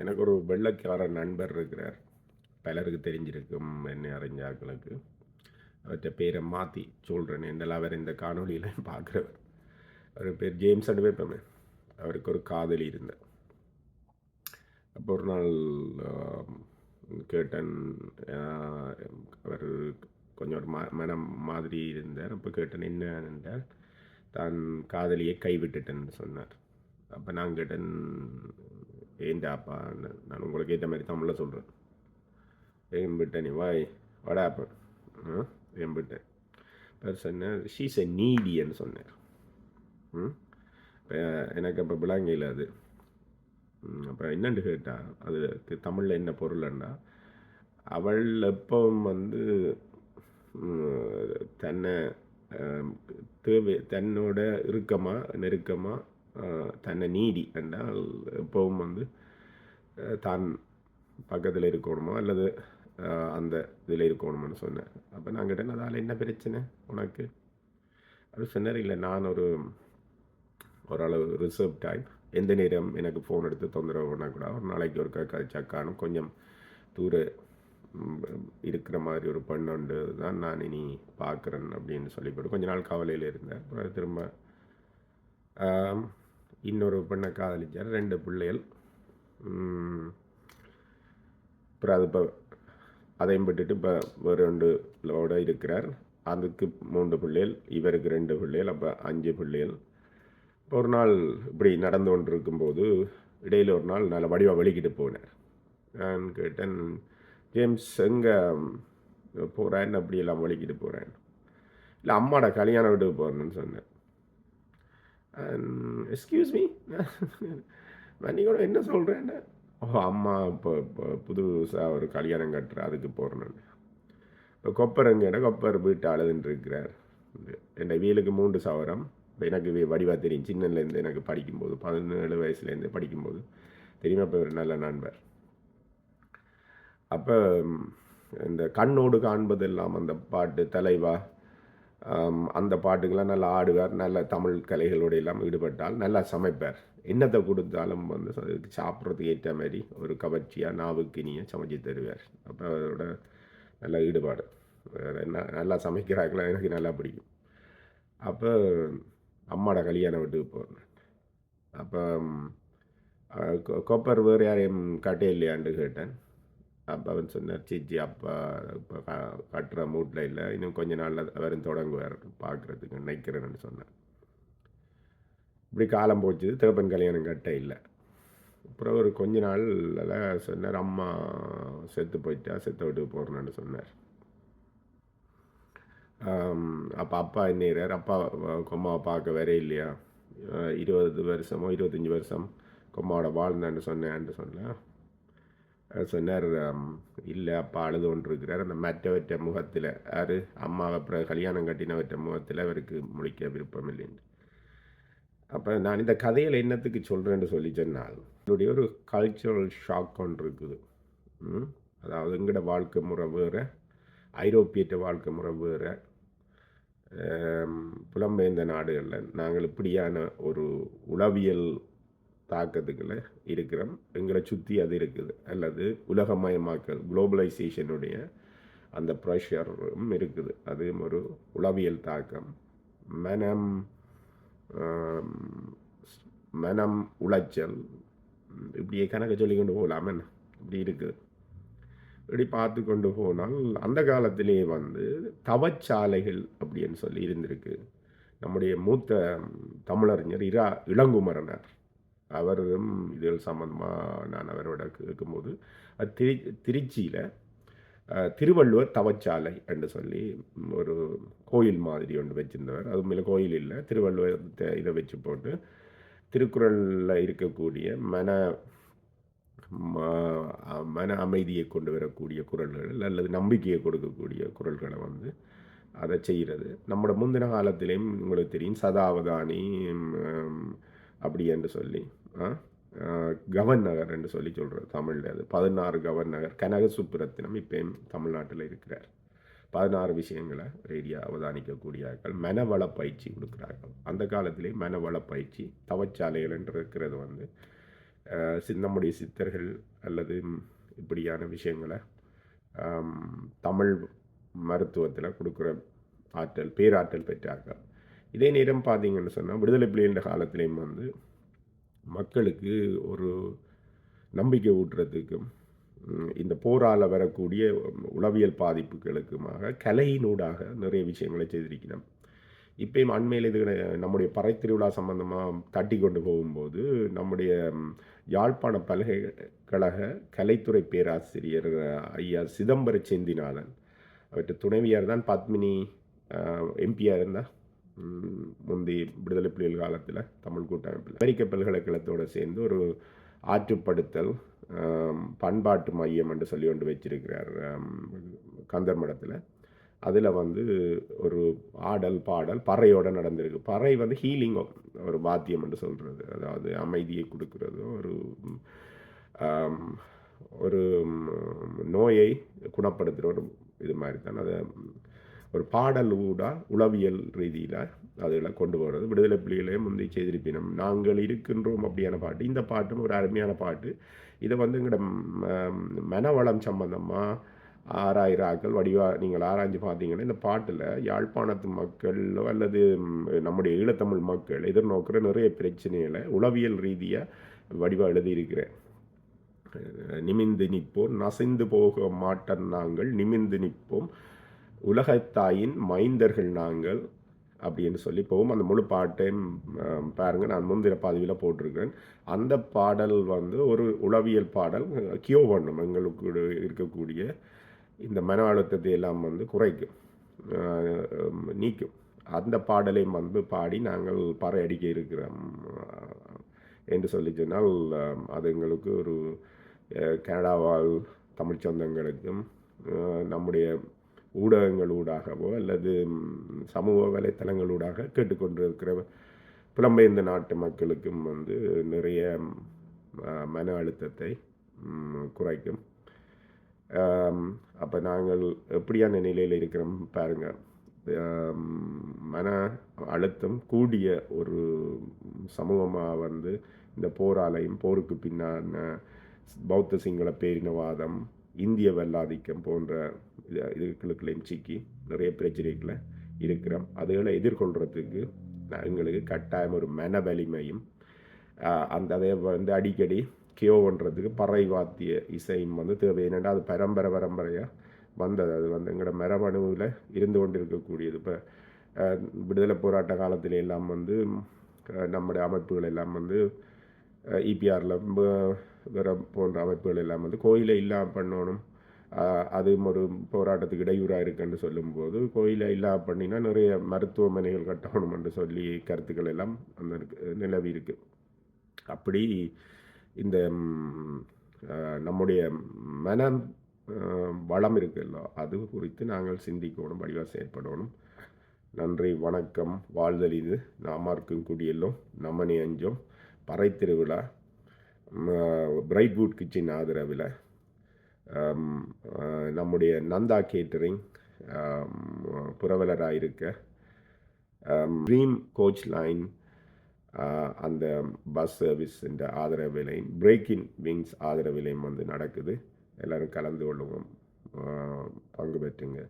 எனக்கு ஒரு வெள்ளைக்கார நண்பர் இருக்கிறார். பலருக்கு தெரிஞ்சிருக்கும் என்னை அறிஞ்சாக்களுக்கு. அவர்கிட்ட பேரை மாற்றி சொல்கிறேன். என்னெல்லாம் அவர் இந்த காணொலியில் பார்க்குறவர். அவர் பேர் ஜேம்ஸ் வைப்போமே. அவருக்கு ஒரு காதலி இருந்தார். அப்போ ஒரு நாள் கேட்டன். அவர் கொஞ்சம் ஒரு மனம் மாதிரி இருந்தார். அப்போ கேட்டன் என்ன என்றால் தான் காதலியை கைவிட்டுட்டேன்னு சொன்னார். அப்போ நான் கேட்டேன் ஏண்டாப்பா, நான் உங்களுக்கு ஏற்ற மாதிரி தமிழில் சொல்கிறேன். ஏம்பிட்டேன் நீ வாய் வடாப்ப ஏம்பிட்டேன் பேர் சொன்னேன். ஷீஸ் எ நீடின்னு சொன்னேன். இப்போ எனக்கு அப்போ விளங்கியில் அது. அப்போ என்னென்னு கேட்டால் அதுக்கு தமிழில் என்ன பொருள்னா, அவள் எப்பவும் தன்னை தன்னோட நெருக்கமாக தன்னை நீடி என்றால் எப்பவும் தான் பக்கத்தில் இருக்கணுமோ அல்லது அந்த இதில் இருக்கணும்னு சொன்னேன். அப்போ நான் கேட்டேன், அதால் என்ன பிரச்சனை உனக்கு? அது சொன்னார், இல்லை நான் ஓரளவு ரிசர்வ் டைம், எந்த நேரம் எனக்கு ஃபோன் எடுத்து தொந்தரவு பண்ணக்கூடாது, ஒரு நாளைக்கு ஒரு கழிச்சாக்கானும் கொஞ்சம் தூர இருக்கிற மாதிரி ஒரு பெண்ணு தான் நான் இனி பார்க்குறேன் அப்படின்னு சொல்லிவிட்டு கொஞ்ச நாள் கவலையில் இருந்தேன். அப்புறம் திரும்ப இன்னொரு பெண்ணை காதலிச்சார், 2 பிள்ளைகள். அப்புறம் அது இப்போ அதையும் விட்டுட்டு இப்போ வேறு 2 இருக்கிறார். அதுக்கு 3 பிள்ளைகள், இவருக்கு 2 பிள்ளைகள், அப்போ 5 பிள்ளைகள். இப்போ ஒரு நாள் இப்படி நடந்து கொண்டு இருக்கும்போது இடையில் ஒரு நாள் நல்ல வடிவாக வெளிக்கிட்டு போனார். நான் கேட்டேன், ஜேம்ஸ் எங்கே போகிறேன், அப்படியெல்லாம் வலிக்கிட்டு போகிறேன்? இல்லை அம்மாவோட கல்யாணம் வீட்டுக்கு போகிறேன்னு சொன்னேன். எக்ஸ்கியூஸ் மீ, நான் கூட என்ன சொல்கிறேன்னு, அம்மா இப்போ புதுசாக ஒரு கல்யாணம் கட்டுற அதுக்கு போகிறேன்னு. இப்போ கொப்பரங்கிட்ட கொப்பர் வீட்டு அழுதுன்னு இருக்கிறார். என் வீலுக்கு 3 சவரம். இப்போ எனக்கு வடிவாக தெரியும், சின்னலேருந்து எனக்கு படிக்கும்போது 17 வயசுலேருந்து படிக்கும்போது தெரியுமா. இப்போ ஒரு நல்ல நண்பர். அப்போ இந்த கண்ணோடு காண்பதெல்லாம் அந்த பாட்டு தலைவா, அந்த பாட்டுக்கெல்லாம் நல்லா ஆடுவார். நல்ல தமிழ் கலைகளோடு எல்லாம் ஈடுபட்டால் நல்லா சமைப்பார். என்னத்தை கொடுத்தாலும் சாப்பிட்றதுக்கு ஏற்ற மாதிரி ஒரு கவர்ச்சியாக நாவுக்கினியை சமைச்சு தருவார். அப்போ அதோட நல்ல ஈடுபாடு. நல்லா சமைக்கிறாங்களா, எனக்கு நல்லா பிடிக்கும். அப்போ அம்மாவோட கல்யாணம் வீட்டுக்கு போகிறேன். அப்போ கொப்பர் வேறு யாரையும் கட்டே இல்லையான்னு கேட்டேன். அப்போ அவன் சொன்னார், சிச்சி அப்பா இப்போ கட்டுற மூட்டில் இல்லை, இன்னும் கொஞ்ச நாளில் அவரும் தொடங்குவார் பார்க்குறதுக்கு நினைக்கிறேன்னு சொன்னேன். இப்படி காலம் போச்சு, தேப்பன் கல்யாணம் கட்ட இல்லை. அப்புறம் ஒரு கொஞ்ச நாளில் சொன்னார், அம்மா செத்து போயிட்டா, செத்து வீட்டுக்கு போகிறேன்னு சொன்னார். அப்போ அப்பா என்னைறார், அப்பா கொம்மாவை பார்க்க வரே இல்லையா, 20 வருஷமோ 25 வருஷம் கொம்மாவோட வாழ்ந்தான்னு சொன்னேன்னு சொன்னேன். சொன்னார், இல்லை அப்பா அழுது கொண்டிருக்கிறார். அந்த மற்றவற்ற முகத்தில், யார் அம்மாவை அப்புறம் கல்யாணம் கட்டினவற்ற முகத்தில் அவருக்கு முடிக்க விருப்பம் இல்லைன்னு. அப்போ நான் இந்த கதையில் என்னத்துக்கு சொல்கிறேன்னு சொல்லி சொன்னால், என்னுடைய ஒரு கல்ச்சுரல் ஷாக் ஒன்று இருக்குது. அதாவது எங்களோட வாழ்க்கை முறை வேறு, ஐரோப்பியற்ற வாழ்க்கை முறை வேறு. புலம்பெயர்ந்த நாடுகளில் நாங்கள் இப்படியான ஒரு உளவியல் தாக்கத்துக்குள்ள இருக்கிறோம். எங்களை சுற்றி அது இருக்குது. அல்லது உலகமயமாக்கல், குளோபலைசேஷனுடைய அந்த ப்ரெஷரும் இருக்குது. அதுவும் ஒரு உளவியல் தாக்கம். மனம் உளைச்சல், இப்படியே கணக்கு சொல்லி கொண்டு போகலாமே, இப்படி இருக்குது. இப்படி பார்த்து கொண்டு போனால் அந்த காலத்திலேயே தவச்சாலைகள் அப்படின்னு சொல்லி இருந்திருக்கு. நம்முடைய மூத்த தமிழறிஞர் இளங்குமரனார், அவரும் இதில் சம்பந்தமாக நான் அவரோட கேட்கும்போது, திருச்சியில் திருவள்ளுவர் தவச்சாலை என்று சொல்லி ஒரு கோயில் மாதிரி ஒன்று வச்சிருந்தவர். அது மேலே கோயில் இல்லை, திருவள்ளுவர் இதை வச்சு போட்டு திருக்குறளில் இருக்கக்கூடிய மன அமைதியை கொண்டு வரக்கூடிய குறள்கள் அல்லது நம்பிக்கையை கொடுக்கக்கூடிய குறள்களை அதை செய்கிறது. நம்மளோட முந்தின காலத்திலேயும் உங்களுக்கு தெரியும், சதாவதானி அப்படி என்று சொல்லி கவர்நகர் என்று சொல்லி சொல்கிறது தமிழில். அது 16 கவர்நகர். கனக சுப்புரத்தினம் இப்போயும் தமிழ்நாட்டில் இருக்கிறார். 16 விஷயங்களை ரேடியாக அவதானிக்கக்கூடியார்கள். மனவள பயிற்சி கொடுக்குறார்கள். அந்த காலத்திலே மனவள பயிற்சி தவச்சாலைகள் என்று இருக்கிறது நம்முடைய சித்தர்கள் அல்லது இப்படியான விஷயங்களை தமிழ் மருத்துவத்தில் கொடுக்குற பேராற்றல் பெற்றார்கள். இதே நேரம் பார்த்தீங்கன்னு சொன்னால் விடுதலை புலிகளின் காலத்திலேயும் வந்து மக்களுக்கு ஒரு நம்பிக்கை ஊட்டுறதுக்கும் இந்த போரால் வரக்கூடிய உளவியல் பாதிப்புகளுக்குமாக கலையினூடாக நிறைய விஷயங்களை செய்திருக்கிறோம். இப்பயும் அண்மையில் இது நம்முடைய பறை திருவிழா சம்பந்தமாக தட்டி கொண்டு போகும்போது நம்முடைய யாழ்ப்பாண பல்கலைக்கழக கலைத்துறை பேராசிரியர் ஐயா சிதம்பர செந்திநாதன், அவற்றை துணைவியார் தான் பத்மினி எம்பியாக இருந்தால் முந்தி விடுதலை புலிகள் காலத்தில் தமிழ் கூட்டமைப்பில் அமெரிக்க பல்கலைக்கழகத்தோடு சேர்ந்து ஒரு ஆற்றுப்படுத்தல் பண்பாட்டு மையம் என்று சொல்லி கொண்டு வச்சிருக்கிறார் கந்தர் மடத்தில். அதில் வந்து ஒரு ஆடல் பாடல் பறையோடு நடந்திருக்கு. பறை வந்து ஹீலிங் ஒரு வாத்தியம் என்று சொல்கிறது, அதாவது அமைதியை கொடுக்கறதோ ஒரு நோயை குணப்படுத்துகிற ஒரு இது மாதிரி தான். அதை ஒரு பாடல் உளவியல் ரீதியில் அதில் கொண்டு போகிறது. விடுதலை புலிகளே முந்தி செய்திருப்பினோம் நாங்கள் இருக்கின்றோம் அப்படியான பாட்டு. இந்த பாட்டும் ஒரு அருமையான பாட்டு. இதை வந்து எங்களோட மனவளம் சம்பந்தமாக ஆராயிராக்கள் நீங்கள் ஆராய்ஞ்சு பார்த்தீங்கன்னா இந்த பாட்டில் யாழ்ப்பாணத்து மக்களோ அல்லது நம்முடைய ஈழத்தமிழ் மக்கள் எதிர்நோக்கிற நிறைய பிரச்சனைகளை உளவியல் ரீதியாக வடிவாக எழுதியிருக்கிறேன். நிமிந்து நிற்போம் நசைந்து போக மாட்டோம் நாங்கள், நிமிந்து நிற்போம் உலகத்தாயின் மைந்தர்கள் நாங்கள் அப்படின்னு சொல்லி போகும். அந்த முழு பாட்டையும் பாருங்கள், நான் முந்திர பதிவில் போட்டிருக்கிறேன். அந்த பாடல் வந்து ஒரு உளவியல் பாடல். கியோ பண்ணும் எங்களுக்கு இருக்கக்கூடிய இந்த மன அழுத்தத்தை எல்லாம் வந்து குறைக்கும், நீக்கும். அந்த பாடலையும் வந்து பாடி நாங்கள் பறை அடிக்க இருக்கிறோம் என்று சொல்லி சொன்னால் அது எங்களுக்கு ஒரு கனடா வாழ் தமிழ் சொந்தங்களுக்கும் நம்முடைய ஊடகங்களூடாகவோ அல்லது சமூக வலைத்தளங்களூடாக கேட்டுக்கொண்டிருக்கிற புலம்பெயர்ந்த நாட்டு மக்களுக்கும் வந்து நிறைய மன அழுத்தத்தை குறைக்கும். அப்போ நாங்கள் எப்படியான நிலையில் இருக்கிறோம் பாருங்கள். மன அழுத்தம் கூடிய ஒரு சமூகமாக வந்து இந்த போராலையும் போருக்கு பின்னான பௌத்த சிங்கள பேரினவாதம், இந்திய வெள்ளாதிக்கம் போன்ற இதுகளுக்களையும் சிக்கி நிறைய பிரச்சனைகளை இருக்கிறோம். அதுகளை எதிர்கொள்கிறதுக்கு எங்களுக்கு கட்டாயம் ஒரு மன வலிமையும் அதை வந்து அடிக்கடி கியோ பண்ணுறதுக்கு பறை வாத்திய இசையும் வந்து தேவை. என்னென்னா அது பரம்பரையாக வந்தது. அது வந்து எங்களோட மரபணுவில் இருந்து கொண்டு இருக்கக்கூடியது. இப்போ விடுதலை போராட்ட காலத்தில் எல்லாம் வந்து நம்முடைய அமைப்புகள் எல்லாம் வந்து இபிஆரில் வேறு போன்ற அமைப்புகள் எல்லாம் வந்து கோயிலை இல்லாமல் பண்ணணும், அதுவும் ஒரு போராட்டத்துக்கு இடையூறாக இருக்குன்னு சொல்லும்போது கோயிலை இல்லாமல் பண்ணினா நிறைய மருத்துவமனைகள் கட்டணும் என்று சொல்லி கருத்துக்கள் எல்லாம் அந்த நிலவி இருக்குது. அப்படி இந்த நம்முடைய மனம் வளம் இருக்குல்ல, அது குறித்து நாங்கள் சிந்திக்கணும், வடிவாக செயற்படணும். நன்றி, வணக்கம். வாழ்தல் இது நாமார்க்கும் குடியெல்லாம் நம்மனி அஞ்சோம் பறை திருவிழா பிரைட்வுட் கிச்சன் ஆதரவில் நம்முடைய நந்தா கேட்டரிங் புரவலராக இருக்க ட்ரீம் கோச் லைன் அந்த பஸ் சர்வீஸ் என்ற ஆதரவிலையும் பிரேக்கின் விங்ஸ் ஆதரவிலையும் வந்து நடக்குது. எல்லோரும் கலந்து கொள்ளுவோம், பங்கு பெற்றுங்க.